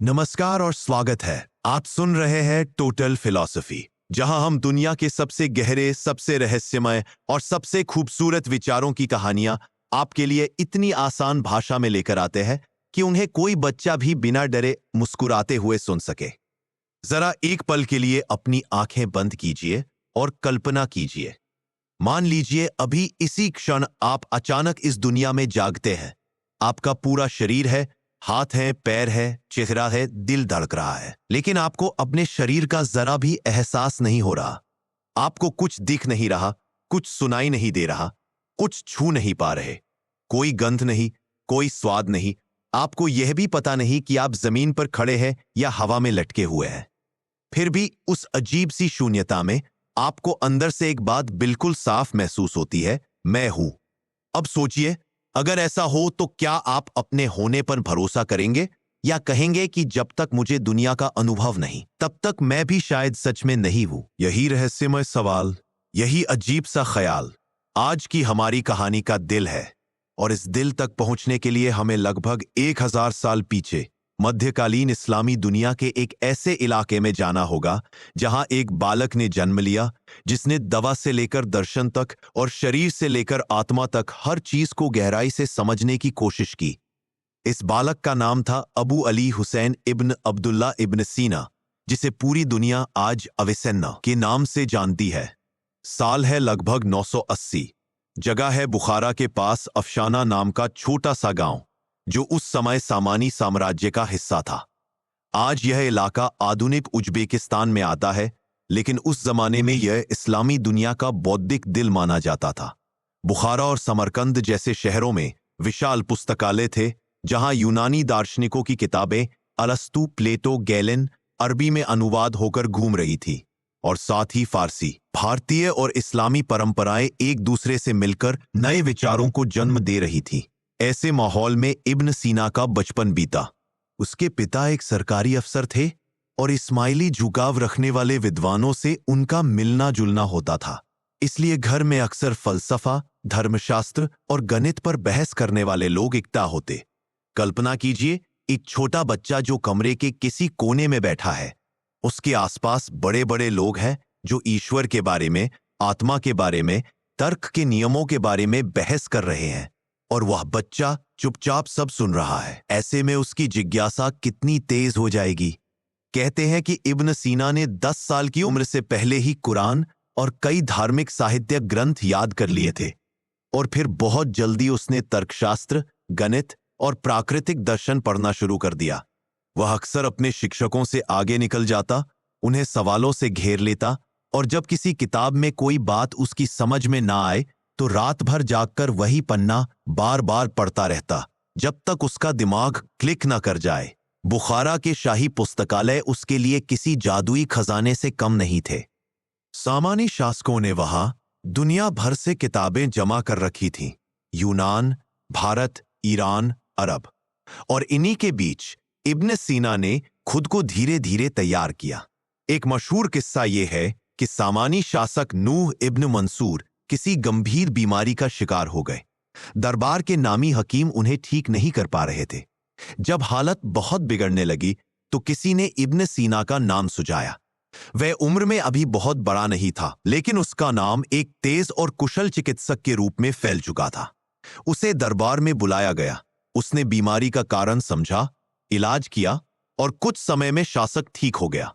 नमस्कार और स्वागत है। आप सुन रहे हैं टोटल फिलॉसफी, जहां हम दुनिया के सबसे गहरे, सबसे रहस्यमय और सबसे खूबसूरत विचारों की कहानियां आपके लिए इतनी आसान भाषा में लेकर आते हैं कि उन्हें कोई बच्चा भी बिना डरे मुस्कुराते हुए सुन सके। जरा एक पल के लिए अपनी आंखें बंद कीजिए और कल्पना कीजिए। मान लीजिए अभी इसी क्षण आप अचानक इस दुनिया में जागते हैं। आपका पूरा शरीर है, हाथ है, पैर है, चेहरा है, दिल धड़क रहा है, लेकिन आपको अपने शरीर का जरा भी एहसास नहीं हो रहा। आपको कुछ दिख नहीं रहा, कुछ सुनाई नहीं दे रहा, कुछ छू नहीं पा रहे, कोई गंध नहीं, कोई स्वाद नहीं। आपको यह भी पता नहीं कि आप जमीन पर खड़े हैं या हवा में लटके हुए हैं। फिर भी उस अजीब सी शून्यता में आपको अंदर से एक बात बिल्कुल साफ महसूस होती है, मैं हूं। अब सोचिए, अगर ऐसा हो तो क्या आप अपने होने पर भरोसा करेंगे या कहेंगे कि जब तक मुझे दुनिया का अनुभव नहीं, तब तक मैं भी शायद सच में नहीं हूं। यही रहस्यमय सवाल, यही अजीब सा ख्याल आज की हमारी कहानी का दिल है। और इस दिल तक पहुंचने के लिए हमें लगभग 1000 साल पीछे मध्यकालीन इस्लामी दुनिया के एक ऐसे इलाके में जाना होगा जहां एक बालक ने जन्म लिया, जिसने दवा से लेकर दर्शन तक और शरीर से लेकर आत्मा तक हर चीज को गहराई से समझने की कोशिश की। इस बालक का नाम था अबू अली हुसैन इब्न अब्दुल्ला इब्न सीना, जिसे पूरी दुनिया आज अविसेन्ना के नाम से जानती है। साल है लगभग 980। जगह है बुखारा के पास अफशाना नाम का छोटा सा गांव, जो उस समय सामानी साम्राज्य का हिस्सा था। आज यह इलाका आधुनिक उज्बेकिस्तान में आता है, लेकिन उस जमाने में यह इस्लामी दुनिया का बौद्धिक दिल माना जाता था। बुखारा और समरकंद जैसे शहरों में विशाल पुस्तकालय थे, जहां यूनानी दार्शनिकों की किताबें अरस्तु, प्लेटो, गैलेन अरबी में अनुवाद होकर घूम रही थी, और साथ ही फारसी, भारतीय और इस्लामी परंपराएं एक दूसरे से मिलकर नए विचारों को जन्म दे रही थी। ऐसे माहौल में इब्न सीना का बचपन बीता। उसके पिता एक सरकारी अफसर थे और इस्माइली झुकाव रखने वाले विद्वानों से उनका मिलना जुलना होता था। इसलिए घर में अक्सर फलसफा, धर्मशास्त्र और गणित पर बहस करने वाले लोग इकट्ठा होते। कल्पना कीजिए, एक छोटा बच्चा जो कमरे के किसी कोने में बैठा है। उसके आसपास बड़े बड़े लोग हैं जो ईश्वर के बारे में, आत्मा के बारे में, तर्क के नियमों के बारे में बहस कर रहे हैं, और वह बच्चा चुपचाप सब सुन रहा है। ऐसे में उसकी जिज्ञासा कितनी तेज हो जाएगी। कहते हैं कि इब्न सीना ने 10 साल की उम्र से पहले ही कुरान और कई धार्मिक साहित्य ग्रंथ याद कर लिए थे, और फिर बहुत जल्दी उसने तर्कशास्त्र, गणित और प्राकृतिक दर्शन पढ़ना शुरू कर दिया। वह अक्सर अपने शिक्षकों से आगे निकल जाता, उन्हें सवालों से घेर लेता, और जब किसी किताब में कोई बात उसकी समझ में ना आए तो रात भर जागकर वही पन्ना बार बार पढ़ता रहता, जब तक उसका दिमाग क्लिक न कर जाए। बुखारा के शाही पुस्तकालय उसके लिए किसी जादुई खजाने से कम नहीं थे। सामानी शासकों ने वहां दुनिया भर से किताबें जमा कर रखी थीं, यूनान, भारत, ईरान, अरब, और इन्हीं के बीच इब्न सीना ने खुद को धीरे धीरे तैयार किया। एक मशहूर किस्सा यह है कि सामानी शासक नूह इब्न मंसूर किसी गंभीर बीमारी का शिकार हो गए। दरबार के नामी हकीम उन्हें ठीक नहीं कर पा रहे थे। जब हालत बहुत बिगड़ने लगी तो किसी ने इब्न सीना का नाम सुझाया। वह उम्र में अभी बहुत बड़ा नहीं था, लेकिन उसका नाम एक तेज और कुशल चिकित्सक के रूप में फैल चुका था। उसे दरबार में बुलाया गया। उसने बीमारी का कारण समझा, इलाज किया, और कुछ समय में शासक ठीक हो गया।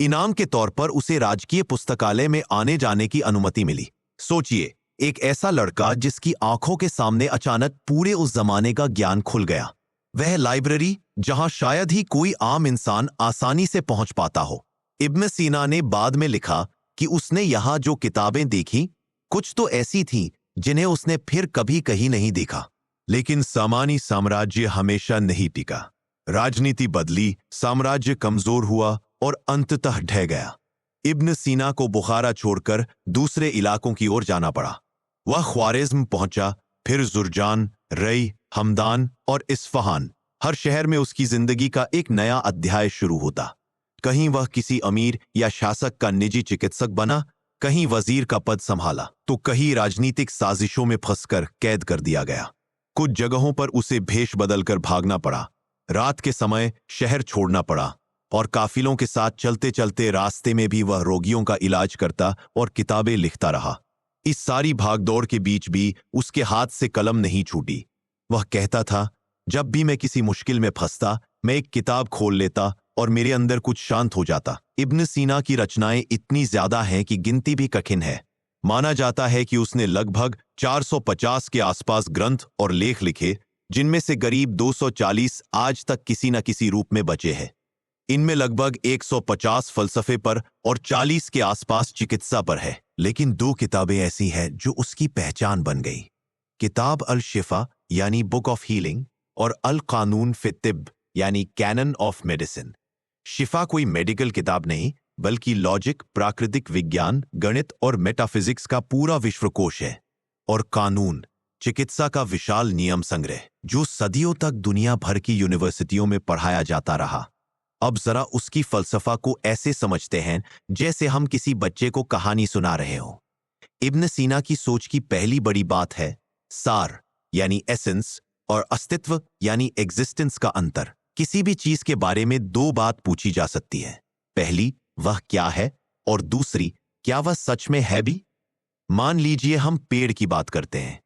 इनाम के तौर पर उसे राजकीय पुस्तकालय में आने जाने की अनुमति मिली। सोचिए, एक ऐसा लड़का जिसकी आंखों के सामने अचानक पूरे उस जमाने का ज्ञान खुल गया। वह लाइब्रेरी जहां शायद ही कोई आम इंसान आसानी से पहुंच पाता हो। इब्न सीना ने बाद में लिखा कि उसने यहां जो किताबें देखी, कुछ तो ऐसी थीं जिन्हें उसने फिर कभी कहीं नहीं देखा। लेकिन सामानी साम्राज्य हमेशा नहीं टिका। राजनीति बदली, साम्राज्य कमजोर हुआ और अंततः ढह गया। इब्न सीना को बुखारा छोड़कर दूसरे इलाकों की ओर जाना पड़ा। वह ख्वारिज़्म पहुंचा, फिर जुर्जान, रई, हमदान और इस्फहान। हर शहर में उसकी जिंदगी का एक नया अध्याय शुरू होता। कहीं वह किसी अमीर या शासक का निजी चिकित्सक बना, कहीं वजीर का पद संभाला, तो कहीं राजनीतिक साजिशों में फंसकर कैद कर दिया गया। कुछ जगहों पर उसे भेष बदलकर भागना पड़ा, रात के समय शहर छोड़ना पड़ा और काफिलों के साथ चलते चलते रास्ते में भी वह रोगियों का इलाज करता और किताबें लिखता रहा। इस सारी भागदौड़ के बीच भी उसके हाथ से कलम नहीं छूटी। वह कहता था, जब भी मैं किसी मुश्किल में फंसता, मैं एक किताब खोल लेता और मेरे अंदर कुछ शांत हो जाता। इब्न सीना की रचनाएं इतनी ज्यादा हैं कि गिनती भी कठिन है। माना जाता है कि उसने लगभग 450 के आसपास ग्रंथ और लेख लिखे, जिनमें से करीब 240 आज तक किसी न किसी रूप में बचे हैं। इनमें लगभग 150 फलसफे पर और 40 के आसपास चिकित्सा पर है। लेकिन 2 किताबें ऐसी हैं जो उसकी पहचान बन गई। किताब अल शिफा यानी बुक ऑफ हीलिंग और अल कानून फी तिब यानी कैनन ऑफ मेडिसिन। शिफा कोई मेडिकल किताब नहीं, बल्कि लॉजिक, प्राकृतिक विज्ञान, गणित और मेटाफिजिक्स का पूरा विश्वकोश है। और कानून, चिकित्सा का विशाल नियम संग्रह, जो सदियों तक दुनिया भर की यूनिवर्सिटियों में पढ़ाया जाता रहा। अब जरा उसकी फलसफा को ऐसे समझते हैं जैसे हम किसी बच्चे को कहानी सुना रहे हो। इब्न सीना की सोच की पहली बड़ी बात है सार यानी एसेंस और अस्तित्व यानी एग्जिस्टेंस का अंतर। किसी भी चीज के बारे में 2 बात पूछी जा सकती है। पहली, वह क्या है, और दूसरी, क्या वह सच में है भी। मान लीजिए हम पेड़ की बात करते हैं।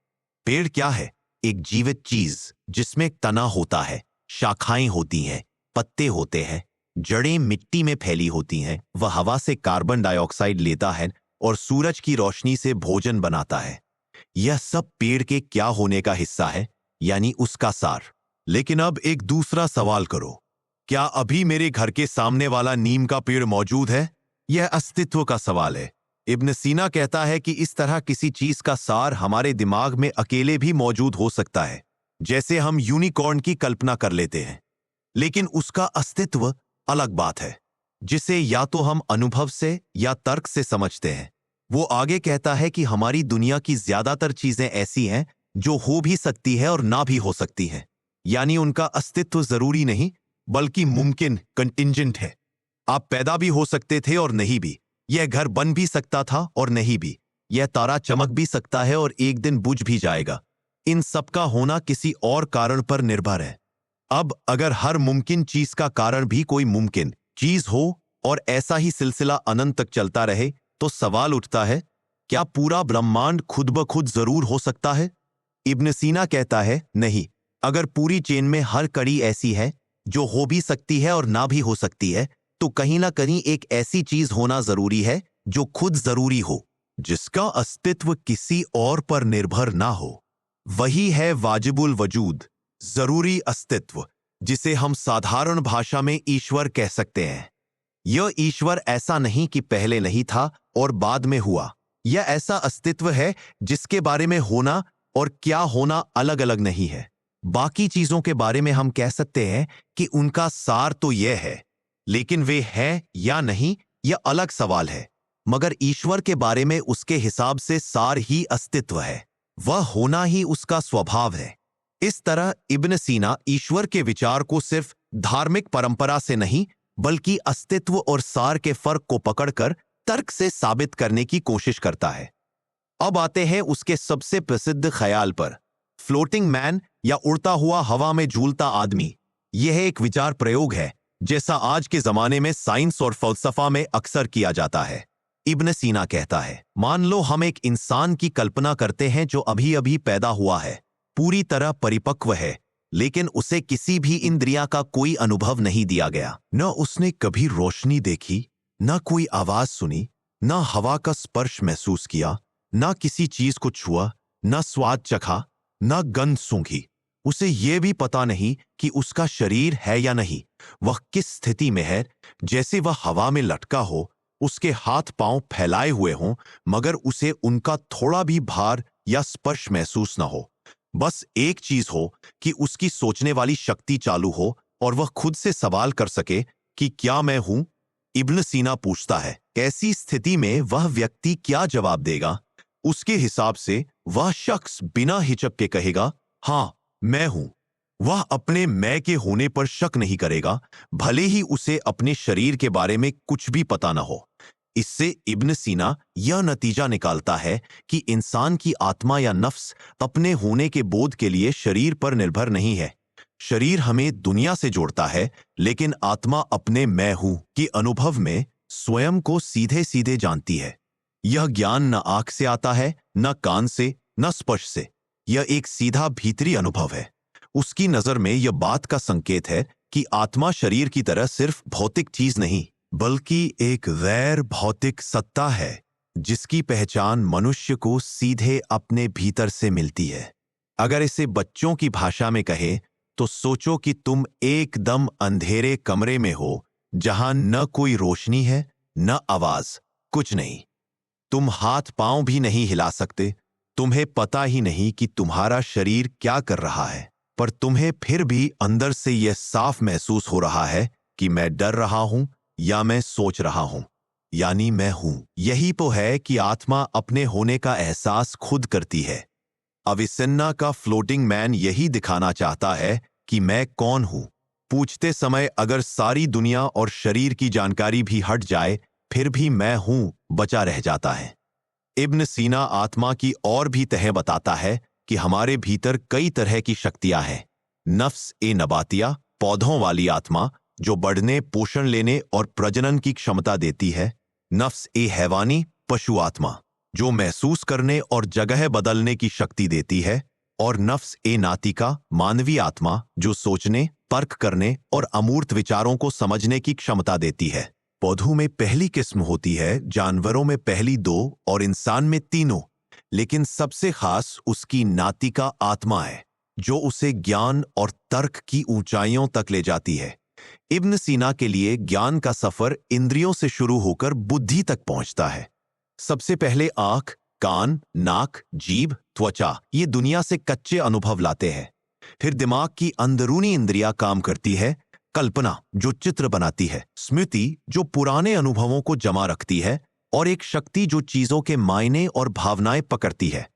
पेड़ क्या है? एक जीवित चीज जिसमें तना होता है, शाखाएं होती हैं, पत्ते होते हैं, जड़ें मिट्टी में फैली होती हैं। वह हवा से कार्बन डाइऑक्साइड लेता है और सूरज की रोशनी से भोजन बनाता है। यह सब पेड़ के क्या होने का हिस्सा है, यानी उसका सार। लेकिन अब एक दूसरा सवाल करो, क्या अभी मेरे घर के सामने वाला नीम का पेड़ मौजूद है? यह अस्तित्व का सवाल है। इब्न सीना कहता है कि इस तरह किसी चीज का सार हमारे दिमाग में अकेले भी मौजूद हो सकता है, जैसे हम यूनिकॉर्न की कल्पना कर लेते हैं। लेकिन उसका अस्तित्व अलग बात है, जिसे या तो हम अनुभव से या तर्क से समझते हैं। वो आगे कहता है कि हमारी दुनिया की ज्यादातर चीजें ऐसी हैं जो हो भी सकती है और ना भी हो सकती हैं, यानी उनका अस्तित्व जरूरी नहीं बल्कि मुमकिन, कंटिंजेंट है। आप पैदा भी हो सकते थे और नहीं भी। यह घर बन भी सकता था और नहीं भी। यह तारा चमक भी सकता है और एक दिन बुझ भी जाएगा। इन सब का होना किसी और कारण पर निर्भर है। अब अगर हर मुमकिन चीज का कारण भी कोई मुमकिन चीज हो और ऐसा ही सिलसिला अनंत तक चलता रहे, तो सवाल उठता है, क्या पूरा ब्रह्मांड खुद ब खुद जरूर हो सकता है? इब्न सीना कहता है, नहीं। अगर पूरी चेन में हर कड़ी ऐसी है जो हो भी सकती है और ना भी हो सकती है, तो कहीं ना कहीं एक ऐसी चीज होना जरूरी है जो खुद जरूरी हो, जिसका अस्तित्व किसी और पर निर्भर ना हो। वही है वाजिबुल वजूद, जरूरी अस्तित्व, जिसे हम साधारण भाषा में ईश्वर कह सकते हैं। यह ईश्वर ऐसा नहीं कि पहले नहीं था और बाद में हुआ। यह ऐसा अस्तित्व है जिसके बारे में होना और क्या होना अलग अलग नहीं है। बाकी चीजों के बारे में हम कह सकते हैं कि उनका सार तो यह है, लेकिन वे हैं या नहीं, यह अलग सवाल है। मगर ईश्वर के बारे में उसके हिसाब से सार ही अस्तित्व है, वह होना ही उसका स्वभाव है। इस तरह इब्न सीना ईश्वर के विचार को सिर्फ धार्मिक परंपरा से नहीं, बल्कि अस्तित्व और सार के फर्क को पकड़कर तर्क से साबित करने की कोशिश करता है। अब आते हैं उसके सबसे प्रसिद्ध ख्याल पर, फ्लोटिंग मैन या उड़ता हुआ हवा में झूलता आदमी। यह एक विचार प्रयोग है जैसा आज के जमाने में साइंस और फलसफा में अक्सर किया जाता है। इब्न सीना कहता है, मान लो हम एक इंसान की कल्पना करते हैं जो अभी अभी पैदा हुआ है, पूरी तरह परिपक्व है, लेकिन उसे किसी भी इंद्रिया का कोई अनुभव नहीं दिया गया। न उसने कभी रोशनी देखी, न कोई आवाज सुनी, न हवा का स्पर्श महसूस किया, न किसी चीज को छुआ, न स्वाद चखा, न गंध सूंघी। उसे यह भी पता नहीं कि उसका शरीर है या नहीं, वह किस स्थिति में है, जैसे वह हवा में लटका हो, उसके हाथ पांव फैलाए हुए हों, मगर उसे उनका थोड़ा भी भार या स्पर्श महसूस न हो। बस एक चीज हो कि उसकी सोचने वाली शक्ति चालू हो और वह खुद से सवाल कर सके कि क्या मैं हूं? इब्न सीना पूछता है, ऐसी स्थिति में वह व्यक्ति क्या जवाब देगा? उसके हिसाब से वह शख्स बिना हिचक के कहेगा, हाँ मैं हूं। वह अपने मैं के होने पर शक नहीं करेगा, भले ही उसे अपने शरीर के बारे में कुछ भी पता न हो। इससे इब्न सीना यह नतीजा निकालता है कि इंसान की आत्मा या नफ्स अपने होने के बोध के लिए शरीर पर निर्भर नहीं है, शरीर हमें दुनिया से जोड़ता है, लेकिन आत्मा अपने मैं हूं के अनुभव में स्वयं को सीधे सीधे जानती है। यह ज्ञान न आंख से आता है, न कान से, न स्पर्श से। यह एक सीधा भीतरी अनुभव है। उसकी नजर में यह बात का संकेत है कि आत्मा शरीर की तरह सिर्फ भौतिक चीज नहीं, बल्कि एक गैर भौतिक सत्ता है जिसकी पहचान मनुष्य को सीधे अपने भीतर से मिलती है। अगर इसे बच्चों की भाषा में कहे तो सोचो कि तुम एकदम अंधेरे कमरे में हो, जहां न कोई रोशनी है, न आवाज, कुछ नहीं। तुम हाथ पांव भी नहीं हिला सकते। तुम्हें पता ही नहीं कि तुम्हारा शरीर क्या कर रहा है, पर तुम्हें फिर भी अंदर से यह साफ महसूस हो रहा है कि मैं डर रहा हूं या मैं सोच रहा हूं, यानी मैं हूं। यही तो है कि आत्मा अपने होने का एहसास खुद करती है। अविसेन्ना का फ्लोटिंग मैन यही दिखाना चाहता है कि मैं कौन हूं। पूछते समय अगर सारी दुनिया और शरीर की जानकारी भी हट जाए, फिर भी मैं हूं बचा रह जाता है। इब्न सीना आत्मा की और भी तह बताता है कि हमारे भीतर कई तरह की शक्तियां हैं। नफ्स ए नबातिया, पौधों वाली आत्मा जो बढ़ने, पोषण लेने और प्रजनन की क्षमता देती है। नफ्स ए हैवानी, पशु आत्मा जो महसूस करने और जगह बदलने की शक्ति देती है। और नफ्स ए नातिका, मानवीय आत्मा जो सोचने, परख करने और अमूर्त विचारों को समझने की क्षमता देती है। पौधों में पहली किस्म होती है, जानवरों में पहली 2 और इंसान में 3, लेकिन सबसे खास उसकी नातिका आत्मा है जो उसे ज्ञान और तर्क की ऊंचाइयों तक ले जाती है। इब्न सीना के लिए ज्ञान का सफर इंद्रियों से शुरू होकर बुद्धि तक पहुंचता है। सबसे पहले आंख, कान, नाक, जीभ, त्वचा ये दुनिया से कच्चे अनुभव लाते हैं। फिर दिमाग की अंदरूनी इंद्रियां काम करती है। कल्पना जो चित्र बनाती है, स्मृति जो पुराने अनुभवों को जमा रखती है, और एक शक्ति जो चीजों के मायने और भावनाएं पकड़ती है।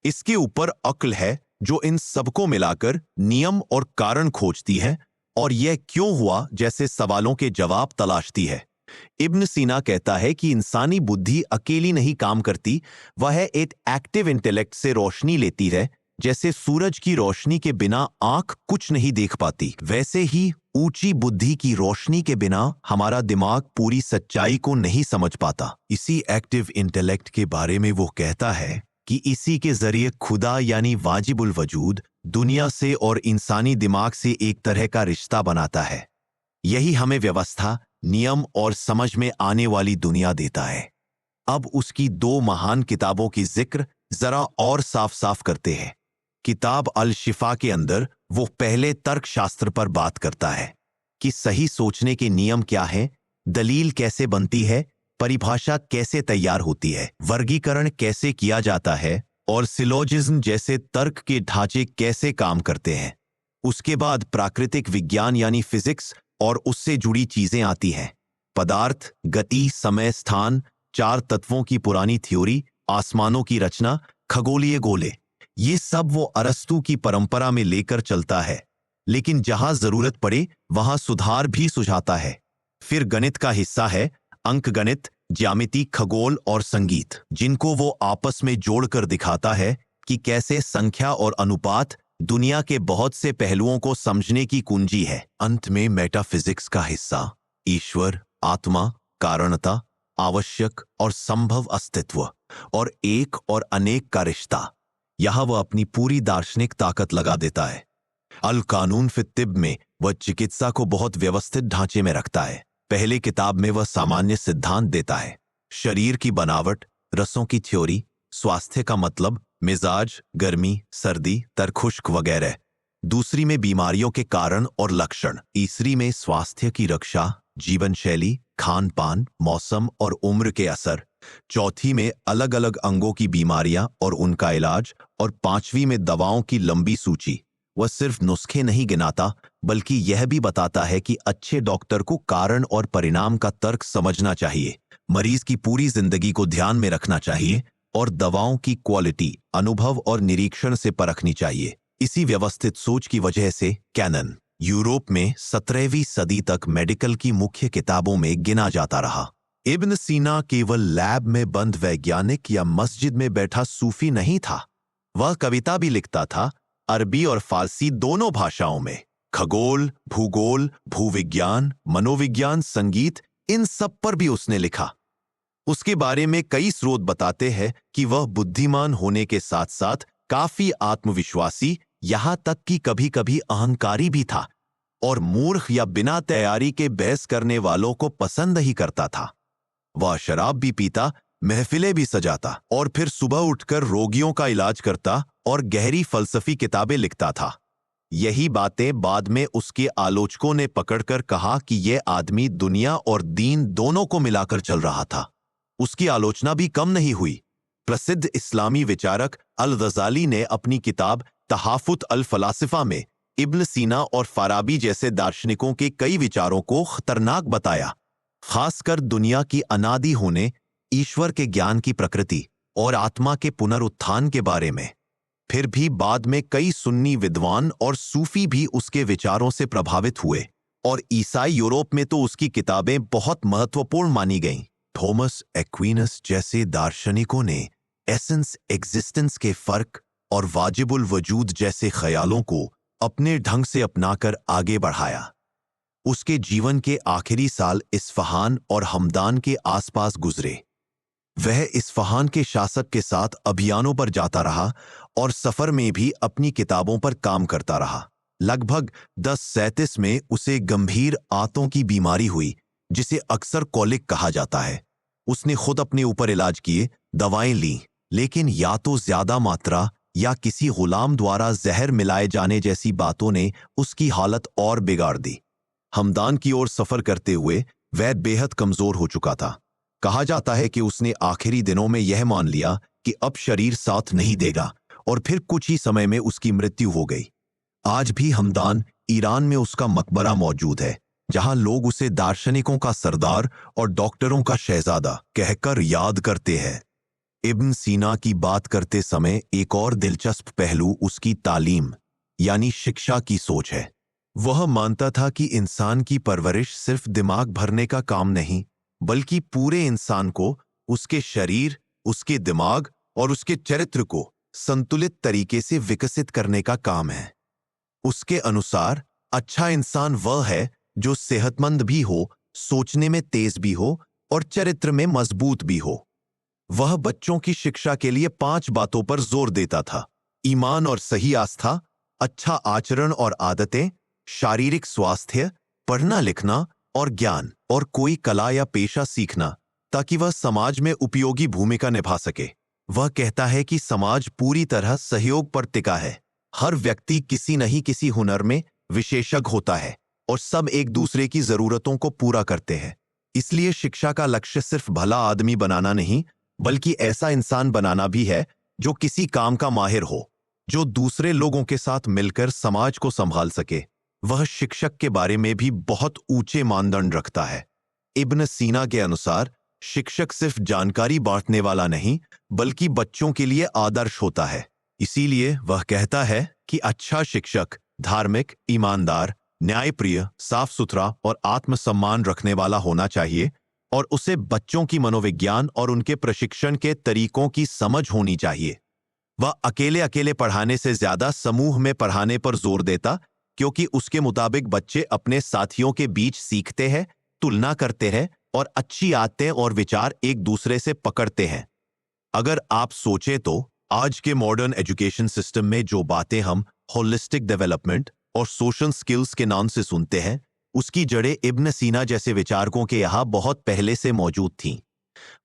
इसके ऊपर अक्ल है जो इन सबको मिलाकर नियम और कारण खोजती है और यह क्यों हुआ जैसे सवालों के जवाब तलाशती है। इब्न सीना कहता है कि इंसानी बुद्धि अकेली नहीं काम करती, वह एक एक्टिव इंटेलेक्ट से रोशनी लेती है। जैसे सूरज की रोशनी के बिना आंख कुछ नहीं देख पाती, वैसे ही ऊंची बुद्धि की रोशनी के बिना हमारा दिमाग पूरी सच्चाई को नहीं समझ पाता। इसी एक्टिव इंटेलेक्ट के बारे में वो कहता है कि इसी के जरिए खुदा यानी वाजिबुल वजूद दुनिया से और इंसानी दिमाग से एक तरह का रिश्ता बनाता है। यही हमें व्यवस्था, नियम और समझ में आने वाली दुनिया देता है। अब उसकी 2 महान किताबों की जिक्र जरा और साफ साफ करते हैं। किताब अल शिफा के अंदर वो पहले तर्कशास्त्र पर बात करता है कि सही सोचने के नियम क्या हैं, दलील कैसे बनती है, परिभाषा कैसे तैयार होती है, वर्गीकरण कैसे किया जाता है और सिलोजिज्म जैसे तर्क के ढांचे कैसे काम करते हैं। उसके बाद प्राकृतिक विज्ञान यानी फिजिक्स और उससे जुड़ी चीजें आती हैं। पदार्थ, गति, समय, स्थान, 4 तत्वों की पुरानी थ्योरी, आसमानों की रचना, खगोलीय गोले, ये सब वो अरस्तु की परंपरा में लेकर चलता है, लेकिन जहां जरूरत पड़े वहां सुधार भी सुझाता है। फिर गणित का हिस्सा है, अंकगणित, ज्यामिति, खगोल और संगीत, जिनको वो आपस में जोड़कर दिखाता है कि कैसे संख्या और अनुपात दुनिया के बहुत से पहलुओं को समझने की कुंजी है। अंत में मेटाफिजिक्स का हिस्सा, ईश्वर, आत्मा, कारणता, आवश्यक और संभव अस्तित्व और एक और अनेक का रिश्ता। यहां वह अपनी पूरी दार्शनिक ताकत लगा देता है। अल कानून फित तिब में वह चिकित्सा को बहुत व्यवस्थित ढांचे में रखता है। पहले किताब में वह सामान्य सिद्धांत देता है, शरीर की बनावट, रसों की थ्योरी, स्वास्थ्य का मतलब, मिजाज, गर्मी, सर्दी, तरखुश्क वगैरह। दूसरी में बीमारियों के कारण और लक्षण। तीसरी में स्वास्थ्य की रक्षा, जीवन शैली, खान पान, मौसम और उम्र के असर। चौथी में अलग अलग अंगों की बीमारियां और उनका इलाज। और 5वीं में दवाओं की लंबी सूची। वह सिर्फ नुस्खे नहीं गिनाता, बल्कि यह भी बताता है कि अच्छे डॉक्टर को कारण और परिणाम का तर्क समझना चाहिए, मरीज की पूरी जिंदगी को ध्यान में रखना चाहिए और दवाओं की क्वालिटी अनुभव और निरीक्षण से परखनी चाहिए। इसी व्यवस्थित सोच की वजह से कैनन यूरोप में 17वीं सदी तक मेडिकल की मुख्य किताबों में गिना जाता रहा। इब्न सीना केवल लैब में बंद वैज्ञानिक या मस्जिद में बैठा सूफी नहीं था, वह कविता भी लिखता था, अरबी और फारसी दोनों भाषाओं में। खगोल, भूगोल, भूविज्ञान, मनोविज्ञान, संगीत, इन सब पर भी उसने लिखा। उसके बारे में कई स्रोत बताते हैं कि वह बुद्धिमान होने के साथ साथ काफी आत्मविश्वासी, यहां तक कि कभी-कभी अहंकारी भी था और मूर्ख या बिना तैयारी के बहस करने वालों को पसंद ही करता था। वह शराब भी पीता, महफिलें भी सजाता और फिर सुबह उठकर रोगियों का इलाज करता और गहरी फलसफी किताबें लिखता था। यही बातें बाद में उसके आलोचकों ने पकड़कर कहा कि यह आदमी दुनिया और दीन दोनों को मिलाकर चल रहा था। उसकी आलोचना भी कम नहीं हुई। प्रसिद्ध इस्लामी विचारक अल-गज़ाली ने अपनी किताब तहाफुत अल-फलासिफा में इब्न सीना और फाराबी जैसे दार्शनिकों के कई विचारों को खतरनाक बताया, खासकर दुनिया की अनादि होने, ईश्वर के ज्ञान की प्रकृति और आत्मा के पुनरुत्थान के बारे में। फिर भी बाद में कई सुन्नी विद्वान और सूफी भी उसके विचारों से प्रभावित हुए और ईसाई यूरोप में तो उसकी किताबें बहुत महत्वपूर्ण मानी गईं। थॉमस एक्विनस जैसे दार्शनिकों ने एसेंस एग्जिस्टेंस के फर्क और वाजिबुल वजूद जैसे ख्यालों को अपने ढंग से अपनाकर आगे बढ़ाया। उसके जीवन के आखिरी साल इस्फहान और हमदान के आसपास गुजरे। वह इस्फहान के शासक के साथ अभियानों पर जाता रहा और सफर में भी अपनी किताबों पर काम करता रहा। लगभग 1037 में उसे गंभीर आंतों की बीमारी हुई, जिसे अक्सर कॉलिक कहा जाता है। उसने खुद अपने ऊपर इलाज किए, दवाएं लीं, लेकिन या तो ज्यादा मात्रा या किसी गुलाम द्वारा जहर मिलाए जाने जैसी बातों ने उसकी हालत और बिगाड़ दी। हमदान की ओर सफर करते हुए वह बेहद कमजोर हो चुका था। कहा जाता है कि उसने आखिरी दिनों में यह मान लिया कि अब शरीर साथ नहीं देगा और फिर कुछ ही समय में उसकी मृत्यु हो गई। आज भी हमदान ईरान में उसका मकबरा मौजूद है, जहां लोग उसे दार्शनिकों का सरदार और डॉक्टरों का शहजादा कहकर याद करते हैं। इब्न सीना की बात करते समय एक और दिलचस्प पहलू उसकी तालीम यानी शिक्षा की सोच है। वह मानता था कि इंसान की परवरिश सिर्फ दिमाग भरने का काम नहीं, बल्कि पूरे इंसान को, उसके शरीर, उसके दिमाग और उसके चरित्र को संतुलित तरीके से विकसित करने का काम है। उसके अनुसार अच्छा इंसान वह है जो सेहतमंद भी हो, सोचने में तेज भी हो और चरित्र में मजबूत भी हो। वह बच्चों की शिक्षा के लिए 5 बातों पर जोर देता था: ईमान और सही आस्था, अच्छा आचरण और आदतें, शारीरिक स्वास्थ्य, पढ़ना लिखना और ज्ञान, और कोई कला या पेशा सीखना ताकि वह समाज में उपयोगी भूमिका निभा सके। वह कहता है कि समाज पूरी तरह सहयोग पर टिका है। हर व्यक्ति किसी नहीं किसी हुनर में विशेषज्ञ होता है और सब एक दूसरे की जरूरतों को पूरा करते हैं। इसलिए शिक्षा का लक्ष्य सिर्फ भला आदमी बनाना नहीं, बल्कि ऐसा इंसान बनाना भी है जो किसी काम का माहिर हो, जो दूसरे लोगों के साथ मिलकर समाज को संभाल सके। वह शिक्षक के बारे में भी बहुत ऊंचे मानदंड रखता है। इब्न सीना के अनुसार शिक्षक सिर्फ जानकारी बांटने वाला नहीं, बल्कि बच्चों के लिए आदर्श होता है। इसीलिए वह कहता है कि अच्छा शिक्षक धार्मिक, ईमानदार, न्यायप्रिय, साफ सुथरा और आत्मसम्मान रखने वाला होना चाहिए और उसे बच्चों की मनोविज्ञान और उनके प्रशिक्षण के तरीकों की समझ होनी चाहिए। वह अकेले अकेले पढ़ाने से ज्यादा समूह में पढ़ाने पर जोर देता, क्योंकि उसके मुताबिक बच्चे अपने साथियों के बीच सीखते हैं, तुलना करते हैं और अच्छी आदतें और विचार एक दूसरे से पकड़ते हैं। अगर आप सोचें तो आज के मॉडर्न एजुकेशन सिस्टम में जो बातें हम होलिस्टिक डेवलपमेंट और सोशल स्किल्स के नाम से सुनते हैं, उसकी जड़ें इब्न सीना जैसे विचारकों के यहाँ बहुत पहले से मौजूद थीं।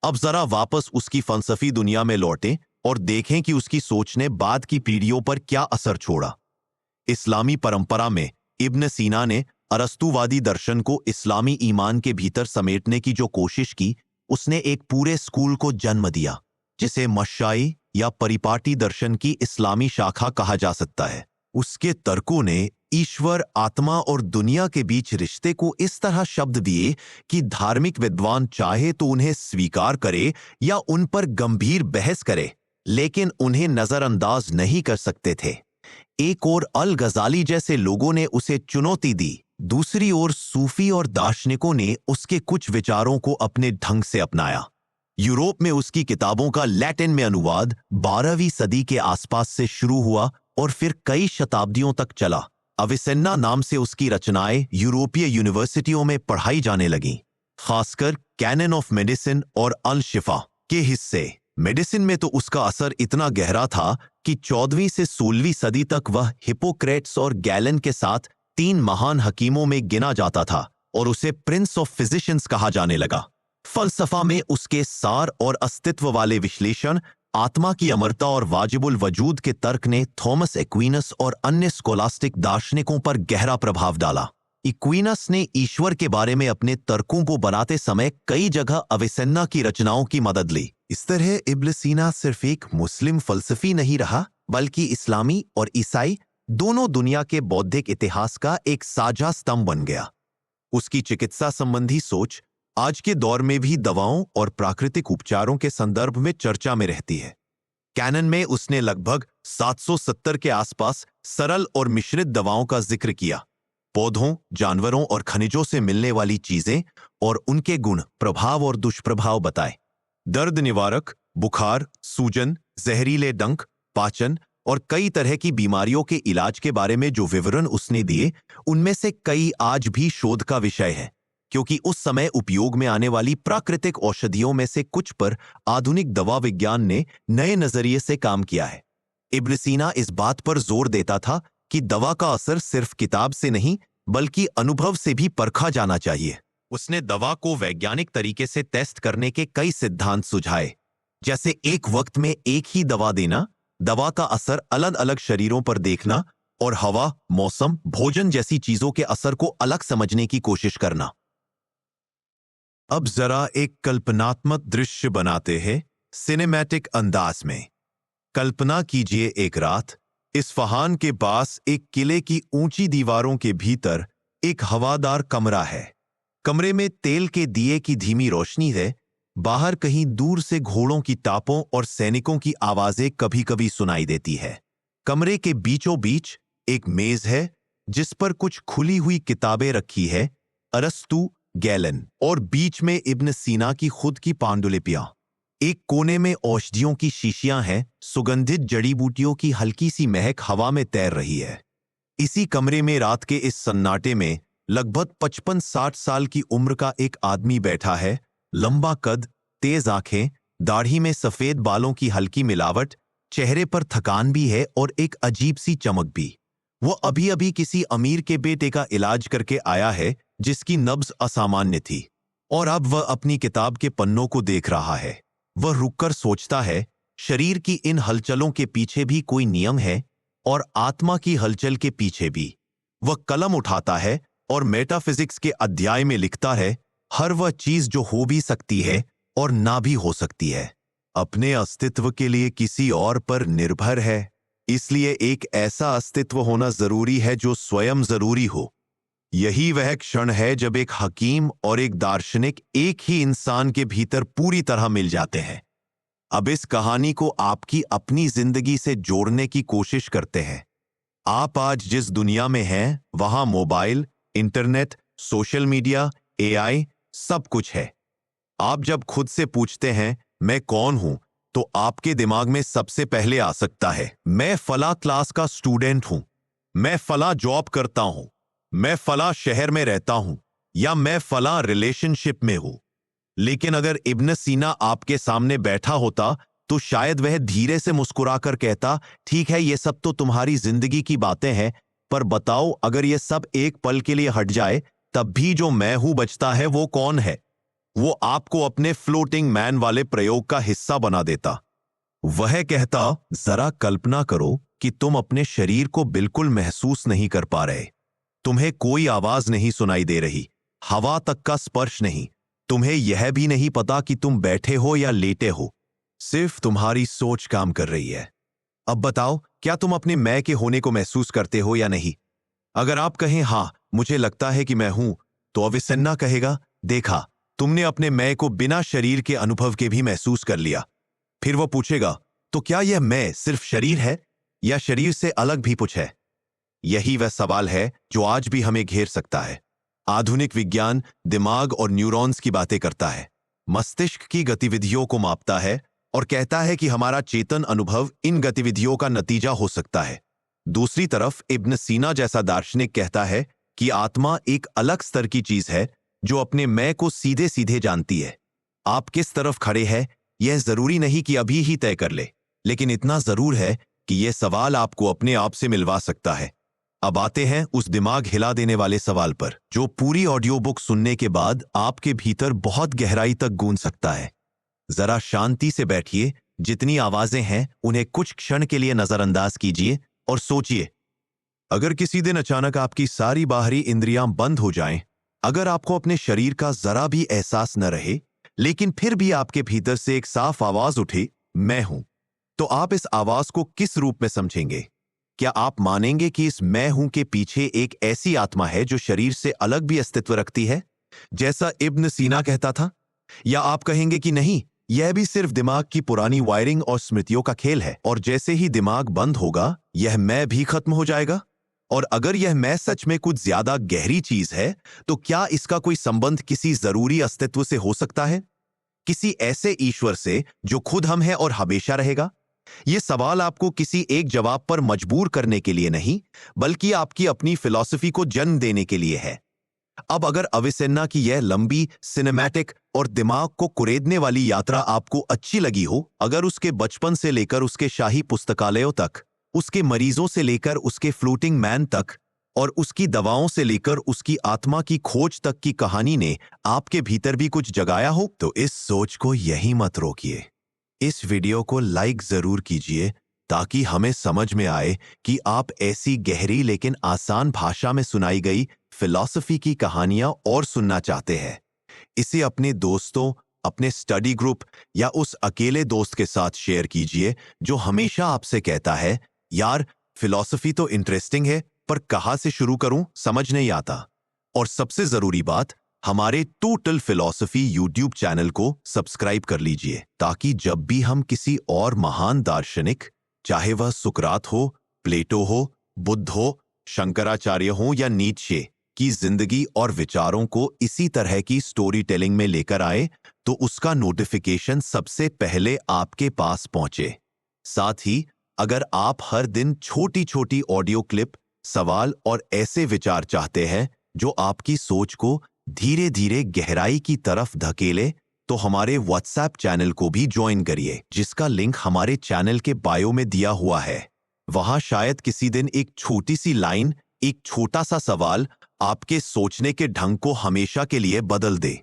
अब जरा वापस उसकी फलसफी दुनिया में लौटें और देखें कि उसकी सोच ने बाद की पीढ़ियों पर क्या असर छोड़ा। इस्लामी परंपरा में इब्न सीना ने अरस्तुवादी दर्शन को इस्लामी ईमान के भीतर समेटने की जो कोशिश की, उसने एक पूरे स्कूल को जन्म दिया, जिसे मशाई या परिपाटी दर्शन की इस्लामी शाखा कहा जा सकता है। उसके तर्कों ने ईश्वर, आत्मा और दुनिया के बीच रिश्ते को इस तरह शब्द दिए कि धार्मिक विद्वान चाहे तो उन्हें स्वीकार करे या उन पर गंभीर बहस करे, लेकिन उन्हें नजरअंदाज नहीं कर सकते थे। एक ओर अल-गज़ाली जैसे लोगों ने उसे चुनौती दी, दूसरी ओर सूफी और दार्शनिकों ने उसके कुछ विचारों को अपने ढंग से अपनाया। यूरोप में उसकी किताबों का लैटिन में अनुवाद 12वीं सदी के आसपास से शुरू हुआ और फिर कई शताब्दियों तक चला। अविसेन्ना नाम से उसकी रचनाएं यूरोपीय यूनिवर्सिटियों में पढ़ाई जाने लगीं, खासकर कैनन ऑफ मेडिसिन और अल शिफा के हिस्से। मेडिसिन में तो उसका असर इतना गहरा था कि 14वीं से 16वीं सदी तक वह हिपोक्रेट्स और गैलन के साथ 3 महान हकीमों में गिना जाता था और उसे प्रिंस ऑफ फिजिशियंस कहा जाने लगा। फलसफा में उसके सार और अस्तित्व वाले विश्लेषण, आत्मा की अमरता और वाजिबुल वजूद के तर्क ने थॉमस एक्विनस और अन्य स्कोलास्टिक दार्शनिकों पर गहरा प्रभाव डाला। एक्विनस ने ईश्वर के बारे में अपने तर्कों को बनाते समय कई जगह अविसेन्ना की रचनाओं की मदद ली। इस तरह इब्न सीना सिर्फ एक मुस्लिम फलसफी नहीं रहा, बल्कि इस्लामी और ईसाई दोनों दुनिया के बौद्धिक इतिहास का एक साझा स्तंभ बन गया। उसकी चिकित्सा संबंधी सोच आज के दौर में भी दवाओं और प्राकृतिक उपचारों के संदर्भ में चर्चा में रहती है। कैनन में उसने लगभग 770 के आसपास सरल और मिश्रित दवाओं का जिक्र किया, पौधों, जानवरों और खनिजों से मिलने वाली चीजें और उनके गुण, प्रभाव और दुष्प्रभाव बताए। दर्द निवारक, बुखार, सूजन, जहरीले डंक, पाचन और कई तरह की बीमारियों के इलाज के बारे में जो विवरण उसने दिए, उनमें से कई आज भी शोध का विषय है, क्योंकि उस समय उपयोग में आने वाली प्राकृतिक औषधियों में से कुछ पर आधुनिक दवा विज्ञान ने नए नजरिए से काम किया है। इब्न सीना इस बात पर जोर देता था कि दवा का असर सिर्फ किताब से नहीं, बल्कि अनुभव से भी परखा जाना चाहिए। उसने दवा को वैज्ञानिक तरीके से टेस्ट करने के कई सिद्धांत सुझाए, जैसे एक वक्त में एक ही दवा देना, दवा का असर अलग अलग शरीरों पर देखना और हवा, मौसम, भोजन जैसी चीजों के असर को अलग समझने की कोशिश करना। अब जरा एक कल्पनात्मक दृश्य बनाते हैं सिनेमैटिक अंदाज में। कल्पना कीजिए एक रात, इस्फहान के पास एक किले की ऊंची दीवारों के भीतर एक हवादार कमरा है। कमरे में तेल के दिए की धीमी रोशनी है। बाहर कहीं दूर से घोड़ों की टापों और सैनिकों की आवाजें कभी कभी सुनाई देती है। कमरे के बीचों बीच एक मेज है जिस पर कुछ खुली हुई किताबें रखी है, अरस्तु, गैलन, और बीच में इब्न सीना की खुद की पांडुलिपियां। एक कोने में औषधियों की शीशियां हैं, सुगंधित जड़ी बूटियों की हल्की सी महक हवा में तैर रही है। इसी कमरे में रात के इस सन्नाटे में लगभग 55-60 साल की उम्र का एक आदमी बैठा है। लंबा कद, तेज आंखें, दाढ़ी में सफेद बालों की हल्की मिलावट, चेहरे पर थकान भी है और एक अजीब सी चमक भी। वो अभी अभी किसी अमीर के बेटे का इलाज करके आया है जिसकी नब्ज असामान्य थी, और अब वह अपनी किताब के पन्नों को देख रहा है। वह रुककर सोचता है, शरीर की इन हलचलों के पीछे भी कोई नियम है और आत्मा की हलचल के पीछे भी। वह कलम उठाता है और मेटाफिजिक्स के अध्याय में लिखता है, हर वह चीज जो हो भी सकती है और ना भी हो सकती है, अपने अस्तित्व के लिए किसी और पर निर्भर है। इसलिए एक ऐसा अस्तित्व होना जरूरी है जो स्वयं जरूरी हो। यही वह क्षण है जब एक हकीम और एक दार्शनिक एक ही इंसान के भीतर पूरी तरह मिल जाते हैं। अब इस कहानी को आपकी अपनी जिंदगी से जोड़ने की कोशिश करते हैं। आप आज जिस दुनिया में हैं, वहां mobile, internet, social media, AI सब कुछ है। आप जब खुद से पूछते हैं मैं कौन हूं, तो आपके दिमाग में सबसे पहले आ सकता है, मैं फला क्लास का स्टूडेंट हूं, मैं फला जॉब करता हूं, मैं फला शहर में रहता हूं, या मैं फला रिलेशनशिप में हूं। लेकिन अगर इब्न सीना आपके सामने बैठा होता तो शायद वह धीरे से मुस्कुराकर कहता, ठीक है, ये सब तो तुम्हारी जिंदगी की बातें हैं, पर बताओ अगर ये सब एक पल के लिए हट जाए, तब भी जो मैं हूं बचता है वो कौन है? वो आपको अपने फ्लोटिंग मैन वाले प्रयोग का हिस्सा बना देता। वह कहता, जरा कल्पना करो कि तुम अपने शरीर को बिल्कुल महसूस नहीं कर पा रहे। तुम्हें कोई आवाज नहीं सुनाई दे रही, हवा तक का स्पर्श नहीं, तुम्हें यह भी नहीं पता कि तुम बैठे हो या लेटे हो, सिर्फ तुम्हारी सोच काम कर रही है। अब बताओ, क्या तुम अपने मैं के होने को महसूस करते हो या नहीं? अगर आप कहें हां, मुझे लगता है कि मैं हूं, तो अविसेन्ना कहेगा, देखा, तुमने अपने मैं को बिना शरीर के अनुभव के भी महसूस कर लिया। फिर वो पूछेगा, तो क्या यह मैं सिर्फ शरीर है या शरीर से अलग भी कुछ है? यही वह सवाल है जो आज भी हमें घेर सकता है। आधुनिक विज्ञान दिमाग और न्यूरॉन्स की बातें करता है, मस्तिष्क की गतिविधियों को मापता है और कहता है कि हमारा चेतन अनुभव इन गतिविधियों का नतीजा हो सकता है। दूसरी तरफ इब्न सीना जैसा दार्शनिक कहता है कि आत्मा एक अलग स्तर की चीज है जो अपने मैं को सीधे सीधे जानती है। आप किस तरफ खड़े हैं यह जरूरी नहीं कि अभी ही तय कर ले, लेकिन इतना जरूर है कि यह सवाल आपको अपने आप से मिलवा सकता है। अब आते हैं उस दिमाग हिला देने वाले सवाल पर जो पूरी ऑडियो बुक सुनने के बाद आपके भीतर बहुत गहराई तक गूंज सकता है। जरा शांति से बैठिए, जितनी आवाजें हैं उन्हें कुछ क्षण के लिए नजरअंदाज कीजिए और सोचिए, अगर किसी दिन अचानक आपकी सारी बाहरी इंद्रियां बंद हो जाएं, अगर आपको अपने शरीर का जरा भी एहसास न रहे, लेकिन फिर भी आपके भीतर से एक साफ आवाज उठे, मैं हूं, तो आप इस आवाज को किस रूप में समझेंगे? क्या आप मानेंगे कि इस मैं हूं के पीछे एक ऐसी आत्मा है जो शरीर से अलग भी अस्तित्व रखती है, जैसा इब्न सीना कहता था? या आप कहेंगे कि नहीं, यह भी सिर्फ दिमाग की पुरानी वायरिंग और स्मृतियों का खेल है, और जैसे ही दिमाग बंद होगा यह मैं भी खत्म हो जाएगा? और अगर यह मैं सच में कुछ ज्यादा गहरी चीज है, तो क्या इसका कोई संबंध किसी जरूरी अस्तित्व से हो सकता है? किसी ऐसे ईश्वर से जो खुद हम हैं और हमेशा रहेगा? यह सवाल आपको किसी एक जवाब पर मजबूर करने के लिए नहीं, बल्कि आपकी अपनी फिलॉसफी को जन्म देने के लिए है। अब अगर अविसेन्ना की यह लंबी, सिनेमैटिक और दिमाग को कुरेदने वाली यात्रा आपको अच्छी लगी हो, अगर उसके बचपन से लेकर उसके शाही पुस्तकालयों तक, उसके मरीजों से लेकर उसके फ्लोटिंग मैन तक, और उसकी दवाओं से लेकर उसकी आत्मा की खोज तक की कहानी ने आपके भीतर भी कुछ जगाया हो, तो इस सोच को यहीं मत रोकिए। इस वीडियो को लाइक जरूर कीजिए ताकि हमें समझ में आए कि आप ऐसी गहरी लेकिन आसान भाषा में सुनाई गई फिलॉसफी की कहानियां और सुनना चाहते हैं। इसे अपने दोस्तों, अपने स्टडी ग्रुप या उस अकेले दोस्त के साथ शेयर कीजिए जो हमेशा आपसे कहता है, यार फिलॉसफी तो इंटरेस्टिंग है पर कहां से शुरू करूं, समझ नहीं आता। और सबसे जरूरी बात, हमारे टोटल फिलॉसफी यूट्यूब चैनल को सब्सक्राइब कर लीजिए ताकि जब भी हम किसी और महान दार्शनिक, चाहे वह सुकरात हो, प्लेटो हो, बुद्ध हो, शंकराचार्य हो या नीत्शे की जिंदगी और विचारों को इसी तरह की स्टोरी टेलिंग में लेकर आए, तो उसका नोटिफिकेशन सबसे पहले आपके पास पहुंचे। साथ ही अगर आप हर दिन छोटी छोटी ऑडियो क्लिप, सवाल और ऐसे विचार चाहते हैं जो आपकी सोच को धीरे धीरे गहराई की तरफ धकेले, तो हमारे व्हाट्सएप चैनल को भी ज्वाइन करिए, जिसका लिंक हमारे चैनल के बायो में दिया हुआ है। वहां शायद किसी दिन एक छोटी सी लाइन, एक छोटा सा सवाल आपके सोचने के ढंग को हमेशा के लिए बदल दे।